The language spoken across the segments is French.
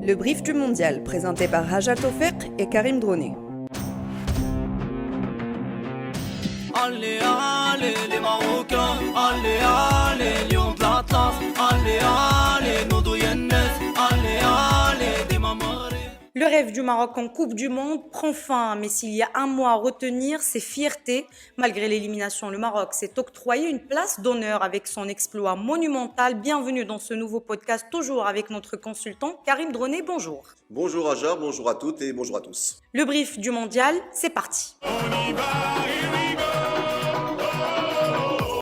Le brief du mondial, présenté par Haja Tofek et Karim Droné. Allez, allez, les Marocains, allez, allez, Lions de l'Atlas, allez, allez, nos doyennes, allez, allez, des mamans. Le rêve du Maroc en Coupe du Monde prend fin, mais s'il y a un mot à retenir, c'est fierté. Malgré l'élimination, le Maroc s'est octroyé une place d'honneur avec son exploit monumental. Bienvenue dans ce nouveau podcast, toujours avec notre consultant Karim Droné. Bonjour. Bonjour Aja, bonjour à toutes et bonjour à tous. Le brief du mondial, c'est parti.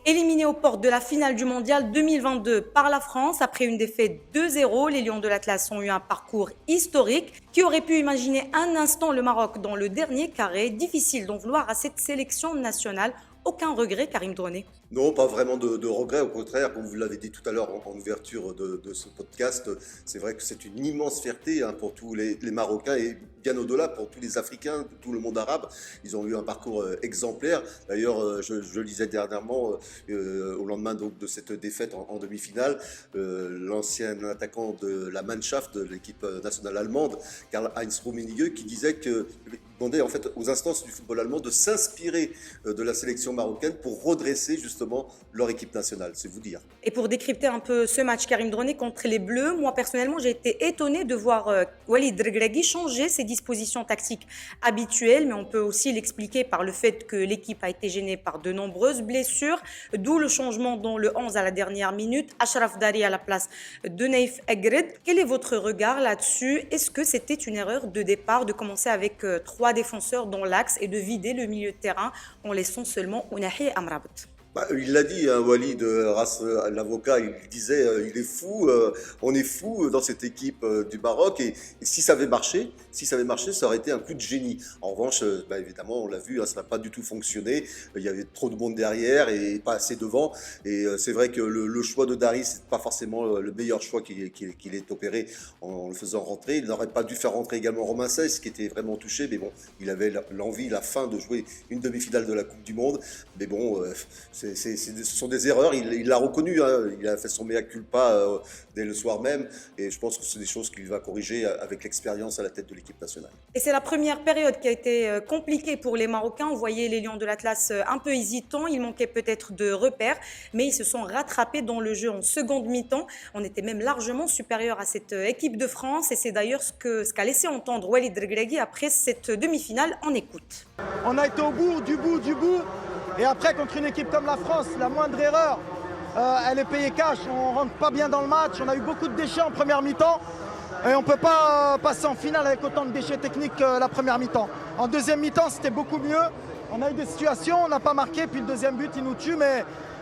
Éliminé aux portes de la finale du mondial 2022 par la France, après une défaite 2-0, les Lions de l'Atlas ont eu un parcours historique. Qui aurait pu imaginer un instant le Maroc dans le dernier carré? Difficile d'en vouloir à cette sélection nationale. Aucun regret, Karim Droné? Non, pas vraiment de regret, au contraire, comme vous l'avez dit tout à l'heure en ouverture de ce podcast, c'est vrai que c'est une immense fierté pour tous les Marocains et bien au-delà pour tous les Africains, tout le monde arabe. Ils ont eu un parcours exemplaire. D'ailleurs, je lisais dernièrement, au lendemain donc, de cette défaite en demi-finale, l'ancien attaquant de la Mannschaft, de l'équipe nationale allemande, Karl-Heinz Rummenigge, qui disait que demandait en fait aux instances du football allemand de s'inspirer de la sélection marocaine pour redresser justement leur équipe nationale, c'est vous dire. Et pour décrypter un peu ce match, Karim Droné contre les Bleus, moi personnellement j'ai été étonné de voir Walid Regragui changer ses dispositions tactiques habituelles, mais on peut aussi l'expliquer par le fait que l'équipe a été gênée par de nombreuses blessures, d'où le changement dans le 11 à la dernière minute, Achraf Dari à la place de Naïf Aguerd. Quel est votre regard là-dessus? Est-ce que c'était une erreur de départ de commencer avec 3 défenseurs dans l'axe et de vider le milieu de terrain en laissant seulement Ounahi et Amrabat? Il l'a dit, Walid, l'avocat, il disait il est fou, on est fou dans cette équipe du Maroc et si ça avait marché, ça aurait été un coup de génie. En revanche, évidemment, on l'a vu, ça n'a pas du tout fonctionné. Il y avait trop de monde derrière et pas assez devant. Et c'est vrai que le choix de Dari, c'est pas forcément le meilleur choix qu'il ait opéré en le faisant rentrer. Il n'aurait pas dû faire rentrer également Romain Saiss, qui était vraiment touché, mais bon, il avait l'envie, la faim de jouer une demi-finale de la Coupe du Monde. Mais bon, ce sont des erreurs, il l'a reconnu, il a fait son mea culpa dès le soir même et je pense que c'est des choses qu'il va corriger avec l'expérience à la tête de l'équipe nationale. Et c'est la première période qui a été compliquée pour les Marocains. On voyait les Lions de l'Atlas un peu hésitants, il manquait peut-être de repères, mais ils se sont rattrapés dans le jeu en seconde mi-temps. On était même largement supérieur à cette équipe de France et c'est d'ailleurs ce qu'a laissé entendre Walid Regragui après cette demi-finale. On écoute. On a été au bout, du bout. Et après, contre une équipe comme la France, la moindre erreur, elle est payée cash. On ne rentre pas bien dans le match. On a eu beaucoup de déchets en première mi-temps. Et on ne peut pas passer en finale avec autant de déchets techniques que la première mi-temps. En deuxième mi-temps, c'était beaucoup mieux. On a eu des situations, on n'a pas marqué. Puis le deuxième but, il nous tue.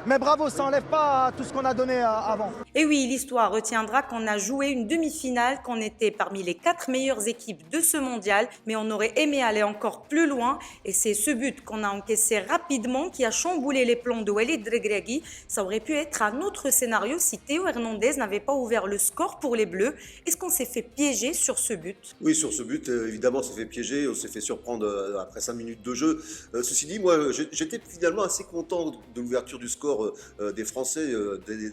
Mais bravo, ça n'enlève pas tout ce qu'on a donné avant. Et oui, l'histoire retiendra qu'on a joué une demi-finale, qu'on était parmi les 4 meilleures équipes de ce mondial, mais on aurait aimé aller encore plus loin. Et c'est ce but qu'on a encaissé rapidement qui a chamboulé les plans de Walid Regragui. Ça aurait pu être un autre scénario si Théo Hernandez n'avait pas ouvert le score pour les Bleus. Est-ce qu'on s'est fait piéger sur ce but? Oui, sur ce but, évidemment, on s'est fait piéger, on s'est fait surprendre après 5 minutes de jeu. Ceci dit, moi, j'étais finalement assez content de l'ouverture du score des Français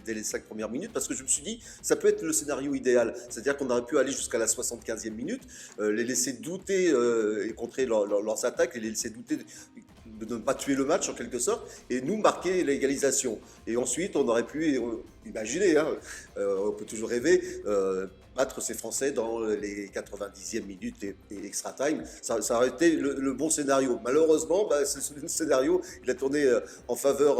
dès les 5 premières minutes parce que je me suis dit ça peut être le scénario idéal, c'est-à-dire qu'on aurait pu aller jusqu'à la 75e minute, les laisser douter et contrer leurs attaques et les laisser douter de ne pas tuer le match en quelque sorte et nous marquer l'égalisation et ensuite on aurait pu imaginer, on peut toujours rêver, battre ces Français dans les 90e minutes et extra time, ça aurait été le bon scénario. Malheureusement, ce scénario, il a tourné en faveur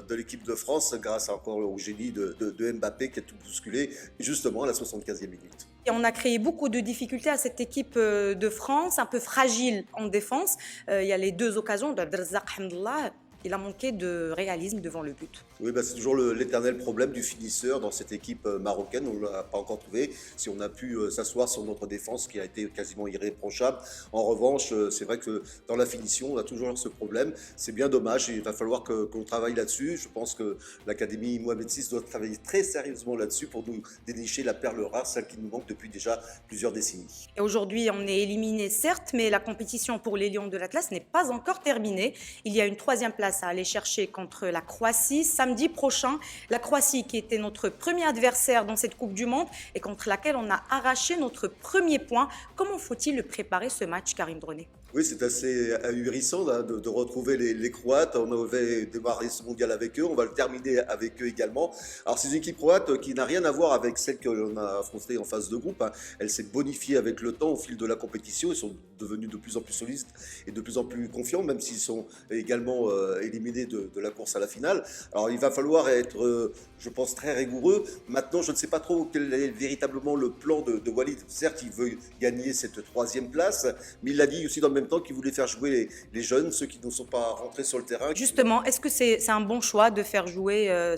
de l'équipe de France grâce encore au génie de Mbappé qui a tout bousculé justement à la 75e minute. Et on a créé beaucoup de difficultés à cette équipe de France, un peu fragile en défense. Il y a les 2 occasions d'Abdelrazak Hamdallah. Il a manqué de réalisme devant le but. Oui, c'est toujours l'éternel problème du finisseur dans cette équipe marocaine. On ne l'a pas encore trouvé. Si on a pu s'asseoir sur notre défense qui a été quasiment irréprochable. En revanche, c'est vrai que dans la finition, on a toujours ce problème. C'est bien dommage. Il va falloir qu'on travaille là-dessus. Je pense que l'Académie Mohamed VI doit travailler très sérieusement là-dessus pour nous dénicher la perle rare, celle qui nous manque depuis déjà plusieurs décennies. Et aujourd'hui, on est éliminé, certes, mais la compétition pour les Lions de l'Atlas n'est pas encore terminée. Il y a une 3e place à aller chercher contre la Croatie samedi samedi prochain. La Croatie, qui était notre premier adversaire dans cette Coupe du Monde et contre laquelle on a arraché notre premier point. Comment faut-il le préparer ce match, Karim Droné? Oui, c'est assez ahurissant là, de retrouver les Croates. On avait démarré ce mondial avec eux, on va le terminer avec eux également. Alors c'est une équipe croate qui n'a rien à voir avec celle qu'on a affrontée en phase de groupe, hein. Elle s'est bonifiée avec le temps au fil de la compétition. Ils sont devenus de plus en plus solides et de plus en plus confiants, même s'ils sont également éliminés de la course à la finale. Alors il va falloir être, je pense, très rigoureux. Maintenant, je ne sais pas trop quel est véritablement le plan de Walid. Certes, il veut gagner cette troisième place, mais il l'a dit aussi dans le même temps qu'il voulait faire jouer les jeunes, ceux qui ne sont pas rentrés sur le terrain. Justement, est-ce que c'est un bon choix de faire jouer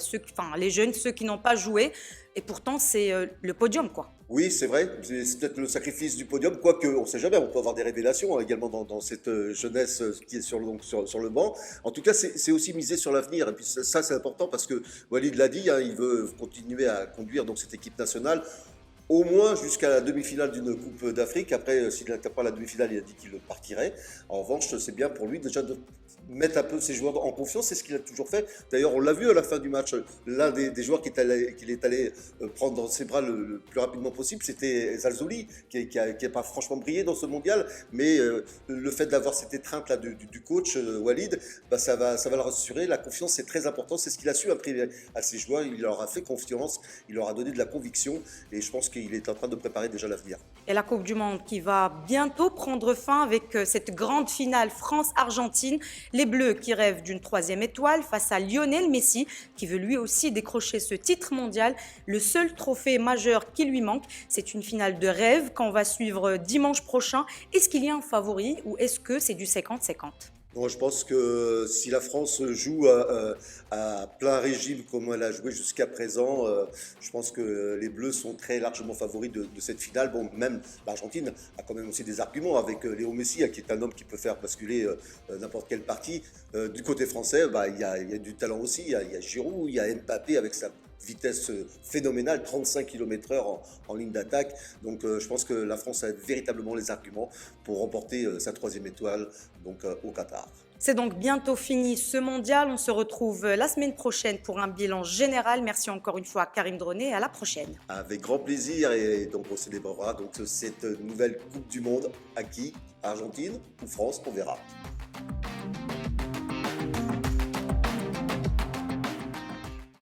les jeunes, ceux qui n'ont pas joué? Et pourtant, c'est le podium, quoi. Oui, c'est vrai, c'est peut-être le sacrifice du podium, quoique on ne sait jamais, on peut avoir des révélations également dans cette jeunesse qui est sur le banc. En tout cas, c'est aussi miser sur l'avenir, et puis ça c'est important parce que Walid l'a dit, hein, il veut continuer à conduire donc, cette équipe nationale au moins jusqu'à la demi-finale d'une Coupe d'Afrique. Après, s'il n'atteint pas la demi-finale, il a dit qu'il partirait. En revanche, c'est bien pour lui déjà de mettre un peu ses joueurs en confiance, c'est ce qu'il a toujours fait. D'ailleurs, on l'a vu à la fin du match, l'un des joueurs qu'il est allé prendre dans ses bras le plus rapidement possible, c'était Zalzouli, qui n'a pas franchement brillé dans ce mondial, mais le fait d'avoir cette étreinte là du coach Walid, bah, ça va le rassurer. La confiance, c'est très important, c'est ce qu'il a su imprimer à ses joueurs. Il leur a fait confiance, il leur a donné de la conviction, et je pense qu'il est en train de préparer déjà l'avenir. Et la Coupe du Monde qui va bientôt prendre fin avec cette grande finale France-Argentine. Les Bleus qui rêvent d'une troisième étoile face à Lionel Messi, qui veut lui aussi décrocher ce titre mondial. Le seul trophée majeur qui lui manque, c'est une finale de rêve qu'on va suivre dimanche prochain. Est-ce qu'il y a un favori ou est-ce que c'est du 50-50 ? Bon, je pense que si la France joue à plein régime comme elle a joué jusqu'à présent, je pense que les Bleus sont très largement favoris de cette finale. Bon, même l'Argentine a quand même aussi des arguments avec Léo Messi, qui est un homme qui peut faire basculer n'importe quelle partie. Du côté français, il y a du talent aussi. Il y a Giroud, il y a Mbappé avec sa vitesse phénoménale, 35 km/h en ligne d'attaque. Donc je pense que la France a véritablement les arguments pour remporter sa troisième étoile donc, au Qatar. C'est donc bientôt fini ce mondial. On se retrouve la semaine prochaine pour un bilan général. Merci encore une fois à Karim Droné et à la prochaine. Avec grand plaisir, et donc on célébrera donc cette nouvelle Coupe du Monde. À qui? Argentine ou France? On verra.